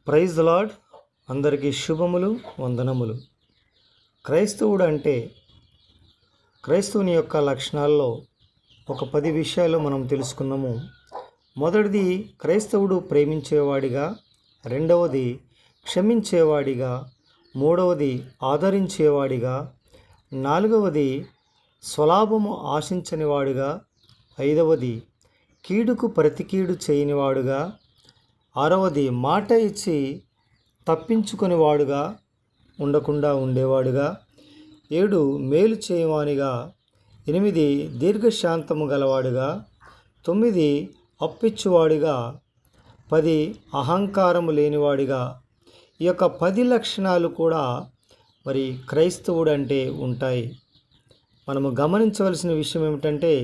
Praise the lord. అందరికీ శుభములు, వందనములు. క్రైస్తవుడు అంటే క్రైస్తవుని యొక్క లక్షణాల్లో ఒక 10 విషయాలు మనం తెలుసుకున్నాము. మొదటిది క్రైస్తవుడు ప్రేమించేవాడిగా, రెండవది క్షమించేవాడిగా, మూడవది ఆదరించేవాడిగా, నాలుగవది స్వలాభము ఆశించనివాడుగా, ఐదవది కీడుకు ప్రతికీడు చేయనివాడుగా, ఆరవది మాట ఇచ్చి తప్పించుకునేవాడుగా ఉండకుండా ఉండేవాడుగా, 7 మేలు చేయవానిగా, 8 దీర్ఘశాంతము గలవాడుగా, 9 అప్పిచ్చువాడిగా, 10 అహంకారము లేనివాడిగా. ఈ యొక్క 10 లక్షణాలు కూడా మరి క్రైస్తవుడు అంటే ఉంటాయి. మనము గమనించవలసిన విషయం ఏమిటంటే,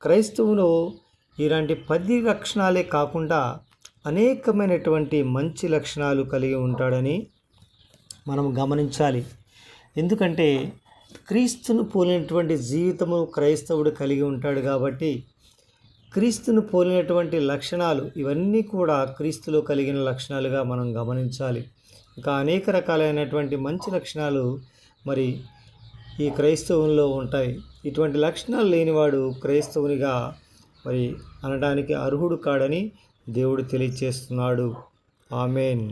క్రైస్తవులు ఇలాంటి 10 లక్షణాలే కాకుండా అనేకమైనటువంటి మంచి లక్షణాలు కలిగి ఉంటాడని మనం గమనించాలి. ఎందుకంటే క్రీస్తును పోలినటువంటి జీవితము క్రైస్తవుడు కలిగి ఉంటాడు కాబట్టి, క్రీస్తును పోలినటువంటి లక్షణాలు ఇవన్నీ కూడా క్రీస్తులో కలిగిన లక్షణాలుగా మనం గమనించాలి. ఇంకా అనేక రకాలైనటువంటి మంచి లక్షణాలు మరి ఈ క్రైస్తవుల్లో ఉంటాయి. ఇటువంటి లక్షణాలు లేనివాడు క్రైస్తవునిగా మరి అనడానికి అర్హుడు కాడని దేవుడు తెలియచేస్తున్నాడు. ఆమేన్.